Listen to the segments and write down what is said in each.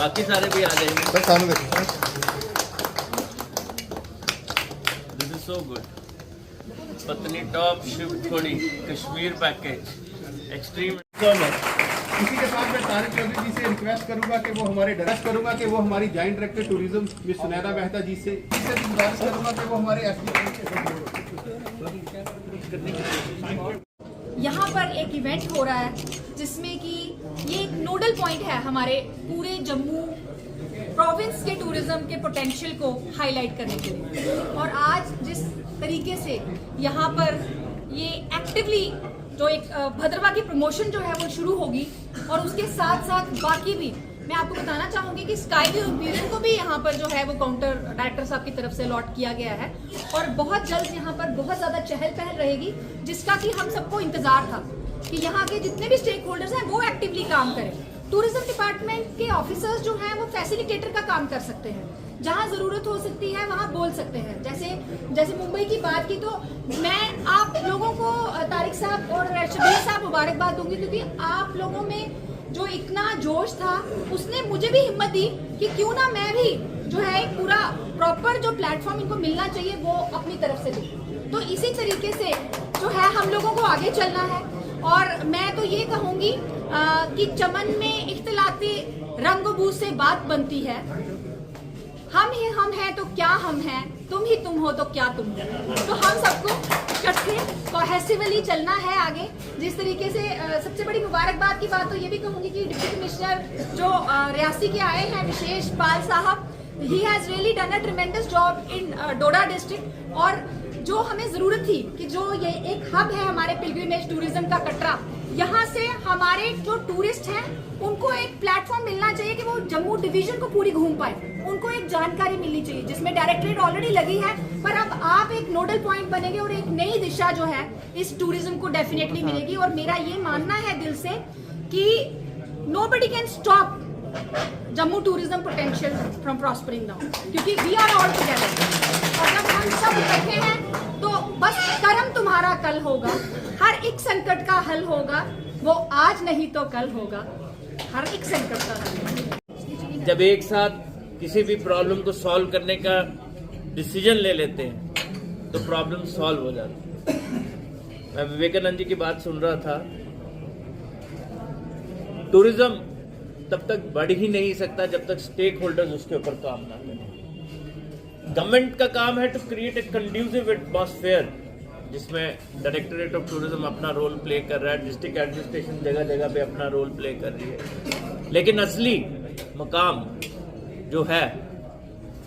बाकी सारे भी आ जाएंगे। सर सामने देखो। This is so good. Patnitop Shiv Khori Kashmir package extreme. इसी के साथ मैं तारिक चौधरी जी से रिक्वेस्ट करूंगा कि वो हमारी joint director tourism miss Sunaina Mehta ji से भी गुजारिश करूंगा कि वो हमारे यहाँ पर एक इवेंट हो रहा है जिसमें कि ये एक नोडल पॉइंट है हमारे पूरे जम्मू प्रोविंस के टूरिज्म के पोटेंशियल को हाईलाइट करने के लिए। और आज जिस तरीके से यहाँ पर ये एक्टिवली जो एक भद्रवा की प्रमोशन जो है वो शुरू होगी और उसके साथ साथ बाकी भी मैं आपको बताना चाहूंगी कि स्काई व्यू इम्पीरियल को भी यहाँ पर जो है वो काउंटर डायरेक्टर साहब की तरफ से अलॉट किया गया है और बहुत जल्द यहाँ पर बहुत ज्यादा चहल पहल रहेगी, जिसका कि हम सबको इंतजार था कि यहाँ के जितने भी स्टेक होल्डर्स हैं वो एक्टिवली काम करें। टूरिज्म डिपार्टमेंट के ऑफिसर्स जो हैं वो फैसिलिटेटर का काम कर सकते हैं, जहां जरूरत हो सकती है वहां बोल सकते हैं। जैसे मुंबई की बात की तो मैं आप लोगों को तारिक साहब और शबीर साहब मुबारकबाद दूंगी, क्योंकि आप लोगों में जो इतना जोश था उसने मुझे भी हिम्मत दी कि क्यों ना मैं भी जो है एक पूरा प्रॉपर जो प्लेटफॉर्म इनको मिलना चाहिए वो अपनी तरफ से दूं। तो इसी तरीके से जो है हम लोगों को आगे चलना है और मैं तो ये कहूंगी कि चमन में इख्तिलाती रंग-बू से बात बनती है। हम ही हम हैं तो क्या हम हैं, तुम ही तुम हो तो क्या तुम हो। तो हम सबको इकट्ठे कोहेसिवली चलना है आगे। जिस तरीके से सबसे बड़ी मुबारकबाद की बात तो ये भी कहूंगी कि डिप्टी कमिश्नर जो रियासी के आए हैं विशेष पाल साहब, he has really done a tremendous job in Doda district. और जो हमें जरूरत थी कि जो ये एक हब है हमारे पिलग्रिमेज टूरिज्म का कटरा, यहाँ से हमारे जो टूरिस्ट हैं उनको एक प्लेटफॉर्म मिलना चाहिए कि वो जम्मू डिवीजन को पूरी घूम पाए, उनको एक जानकारी मिलनी चाहिए जिसमें डायरेक्टरेट ऑलरेडी लगी है, पर अब आप एक नोडल पॉइंट बनेंगे और एक नई दिशा जो है इस टूरिज्म को डेफिनेटली मिलेगी। और मेरा ये मानना है दिल से कि nobody can stop Jammu tourism potential from prospering now, क्योंकि वी आर ऑल टुगेदर। और जब हम सब इकट्ठे हैं तो बस कर्म तुम्हारा कल होगा, हर एक संकट का हल होगा, वो आज नहीं तो कल होगा, हर एक संकट का हल। जब एक साथ किसी भी प्रॉब्लम को सॉल्व करने का डिसीजन ले लेते हैं तो प्रॉब्लम सॉल्व हो जाती है। मैं विवेकानंद जी की बात सुन रहा था, टूरिज्म तब तक बढ़ ही नहीं सकता जब तक स्टेक होल्डर्स उसके ऊपर काम ना करें। गवर्नमेंट का काम है to create a conducive atmosphere जिसमें डायरेक्टरेट ऑफ टूरिज्म अपना रोल प्ले कर रहा है, डिस्ट्रिक्ट एडमिनिस्ट्रेशन जगह जगह पे अपना रोल प्ले कर रही है, लेकिन असली मकाम जो है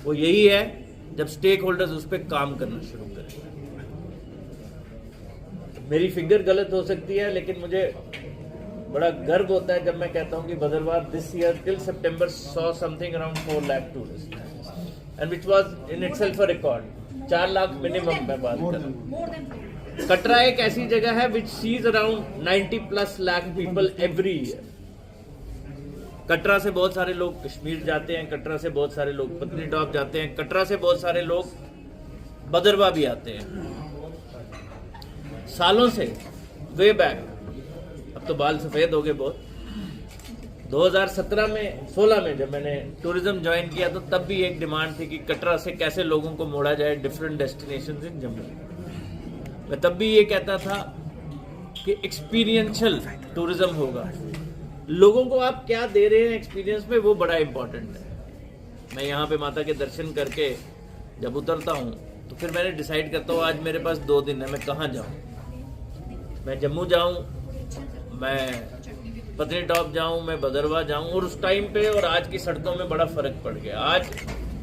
वो यही है जब स्टेक होल्डर्स उस पर काम करना शुरू करें। मेरी फिगर गलत हो सकती है, लेकिन मुझे बड़ा गर्व होता है जब मैं कहता हूं कि Bhaderwah this year till September saw something around 4 lakh tourist and which was in itself a record. 4 lakh minimum मैं बात कर रहा हूं। कटरा एक ऐसी जगह है which sees around 90+ lakh people every year. Katra से बहुत सारे लोग कश्मीर जाते हैं, कटरा से बहुत सारे लोग पत्नीटॉप जाते हैं, कटरा से बहुत सारे लोग भद्रवाह भी आते हैं। सालों से वे बैक, अब तो बाल सफेद हो गए बहुत, 2017 में 16 में जब मैंने टूरिज्म ज्वाइन किया तो तब भी एक डिमांड थी कि कटरा से कैसे लोगों को मोड़ा जाए डिफरेंट डेस्टिनेशंस इन जम्मू। मैं तब भी ये कहता था कि एक्सपीरियंशियल टूरिज्म होगा, लोगों को आप क्या दे रहे हैं एक्सपीरियंस में, वो बड़ा इंपॉर्टेंट है। मैं यहाँ पे माता के दर्शन करके जब उतरता हूँ तो फिर मैंने डिसाइड करता हूँ आज मेरे पास 2 दिन है, मैं कहाँ जाऊँ। मैं जम्मू जाऊँ, मैं पत्नीटॉप जाऊँ, मैं भद्रवाह जाऊँ, और उस टाइम पे और आज की सड़कों में बड़ा फर्क पड़ गया। आज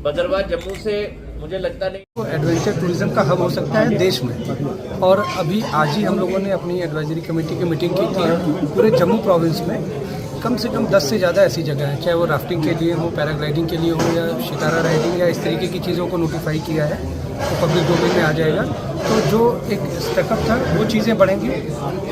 भद्रवाह जम्मू से मुझे लगता नहीं एडवेंचर टूरिज्म का हब हो सकता है देश में। और अभी आज ही हम लोगों ने अपनी एडवाइजरी कमेटी की मीटिंग की थी। पूरे जम्मू प्रोविंस में कम से कम 10 से ज़्यादा ऐसी जगह हैं, चाहे वो राफ्टिंग के लिए हो, पैराग्लाइडिंग के लिए हो, या शिकारा राइडिंग या इस तरीके की चीज़ों को नोटिफाई किया है, तो पब्लिक डोमेन में आ जाएगा। तो जो एक स्टेटअप था वो चीज़ें बढ़ेंगी।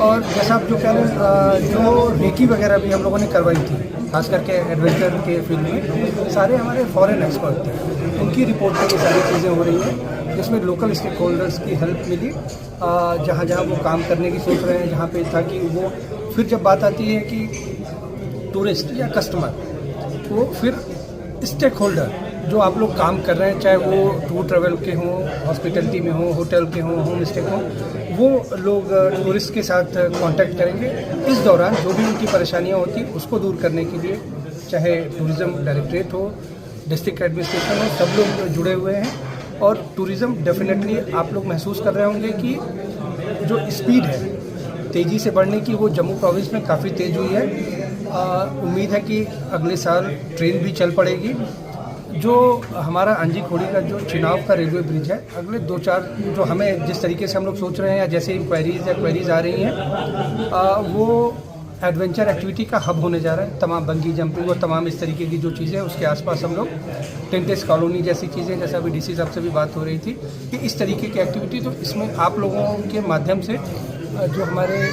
और जैसा आप जो कह रहे हैं, जो रेकी वगैरह भी हम लोगों ने करवाई थी, खास करके एडवेंचर के फील्ड में सारे हमारे फॉरेन एक्सपर्ट थे, उनकी रिपोर्ट में ये सारी चीज़ें हो रही हैं, जिसमें लोकल स्टेक होल्डर्स की हेल्प मिली। जहाँ जहाँ वो काम करने की सोच रहे हैं, जहाँ पे था कि वो फिर जब बात आती है कि टूरिस्ट या कस्टमर वो फिर स्टेक होल्डर जो आप लोग काम कर रहे हैं, चाहे वो टूर ट्रैवल के हों, हॉस्पिटलिटी में हों, होटल के हों, होम स्टे हों, वो लोग टूरिस्ट के साथ कांटेक्ट करेंगे। इस दौरान जो भी उनकी परेशानियां होती उसको दूर करने के लिए चाहे टूरिज़्म डायरेक्टरेट हो, डिस्ट्रिक्ट एडमिनिस्ट्रेशन हो, सब लोग जुड़े हुए हैं। और टूरिज़्म डेफिनेटली आप लोग महसूस कर रहे होंगे कि जो स्पीड है तेज़ी से बढ़ने की, वो जम्मू प्रोविंस में काफ़ी तेज़ हुई है। उम्मीद है कि अगले साल ट्रेन भी चल पड़ेगी। जो हमारा अंजी खोड़ी का जो चिनाव का रेलवे ब्रिज है, अगले 2-4 जो हमें जिस तरीके से हम लोग सोच रहे हैं या जैसे इंक्वायरीज या क्वेरीज आ रही हैं, वो एडवेंचर एक्टिविटी का हब होने जा रहा है। तमाम बंगी जंपिंग और तमाम इस तरीके की जो चीज़ें, उसके आसपास हम लोग टेंटेस कॉलोनी जैसी चीज़ें, जैसा अभी डीसी साहब से भी बात हो रही थी कि इस तरीके की एक्टिविटी, तो इसमें आप लोगों के माध्यम से जो हमारे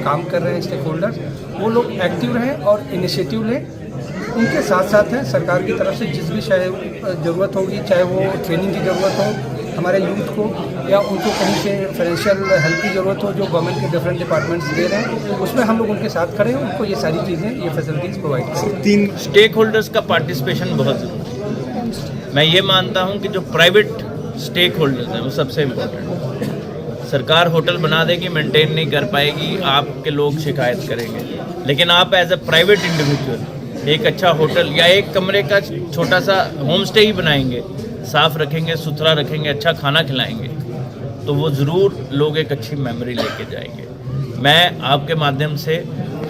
काम कर रहे हैं स्टेक होल्डर्स, वो लोग एक्टिव रहें और इनिशिएटिव लें। उनके साथ साथ हैं सरकार की तरफ से जिस भी ज़रूरत होगी, चाहे वो ट्रेनिंग की ज़रूरत हो हमारे यूथ को, या उनको कहीं से फाइनेंशियल हेल्प की ज़रूरत हो जो गवर्नमेंट के डिफरेंट डिपार्टमेंट्स दे रहे हैं, उसमें हम लोग उनके साथ खड़े हैं, उनको ये सारी चीज़ें, ये फैसिलिटीज़ प्रोवाइड करें। 3 स्टेक होल्डर्स का पार्टिसिपेशन बहुत ज़रूरी है। मैं ये मानता हूँ कि जो प्राइवेट स्टेक होल्डर्स हैं वो सबसे इम्पोर्टेंट है। सरकार होटल बना देगी, मेंटेन नहीं कर पाएगी, आपके लोग शिकायत करेंगे, लेकिन आप एज अ प्राइवेट इंडिविजुअल एक अच्छा होटल या एक कमरे का छोटा सा होम स्टे ही बनाएंगे, साफ रखेंगे, सुथरा रखेंगे, अच्छा खाना खिलाएंगे, तो वो ज़रूर लोग एक अच्छी मेमोरी लेके जाएंगे। मैं आपके माध्यम से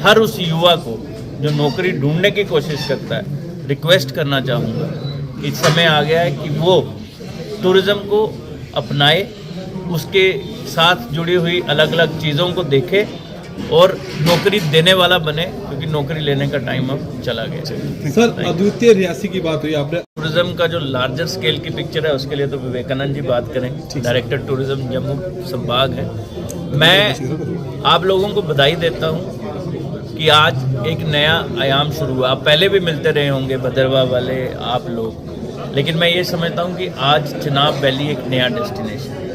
हर उस युवा को जो नौकरी ढूंढने की कोशिश करता है रिक्वेस्ट करना चाहूँगा कि समय आ गया है कि वो टूरिज़्म को अपनाए, उसके साथ जुड़ी हुई अलग अलग चीज़ों को देखे और नौकरी देने वाला बने, क्योंकि नौकरी लेने का टाइम अब चला गया। सर, अद्वितीय रियासी की बात हुई आपने, टूरिज्म का जो लार्जर स्केल की पिक्चर है उसके लिए तो विवेकानंद जी बात करेंगे, डायरेक्टर टूरिज्म जम्मू संभाग है। मैं आप लोगों को बधाई देता हूँ कि आज एक नया आयाम शुरू हुआ। आप पहले भी मिलते रहे होंगे, भदरवा वाले आप लोग, लेकिन मैं ये समझता हूँ कि आज चिनाब वैली एक नया डेस्टिनेशन है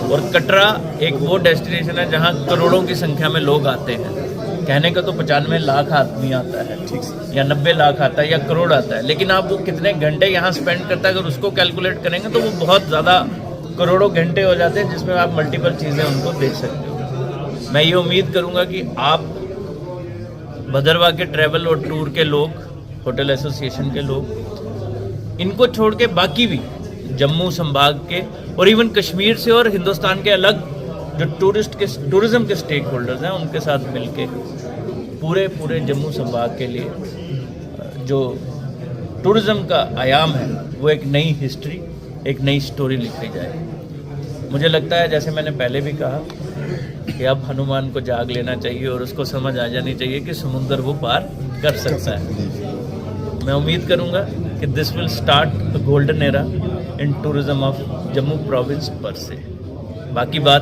और कटरा एक वो डेस्टिनेशन है जहाँ करोड़ों की संख्या में लोग आते हैं। कहने का तो 95 लाख आदमी आता है या 90 लाख आता है या करोड़ आता है, लेकिन आप वो कितने घंटे यहाँ स्पेंड करता है, अगर उसको कैलकुलेट करेंगे तो वो बहुत ज़्यादा करोड़ों घंटे हो जाते हैं, जिसमें आप मल्टीपल चीज़ें उनको देख सकते हो। मैं ये उम्मीद करूँगा कि आप भदरवा के ट्रैवल और टूर के लोग, होटल एसोसिएशन के लोग, इनको छोड़ के बाकी भी जम्मू संभाग के और इवन कश्मीर से और हिंदुस्तान के अलग जो टूरिज्म के स्टेक होल्डर्स हैं उनके साथ मिलके पूरे जम्मू संभाग के लिए जो टूरिज्म का आयाम है वो एक नई हिस्ट्री, एक नई स्टोरी लिखी जाए। मुझे लगता है, जैसे मैंने पहले भी कहा, कि अब हनुमान को जाग लेना चाहिए और उसको समझ आ जानी चाहिए कि समुंदर वो पार कर सकता है। मैं उम्मीद करूंगा कि this will start the golden era in tourism of Jammu province पर से। बाकी बात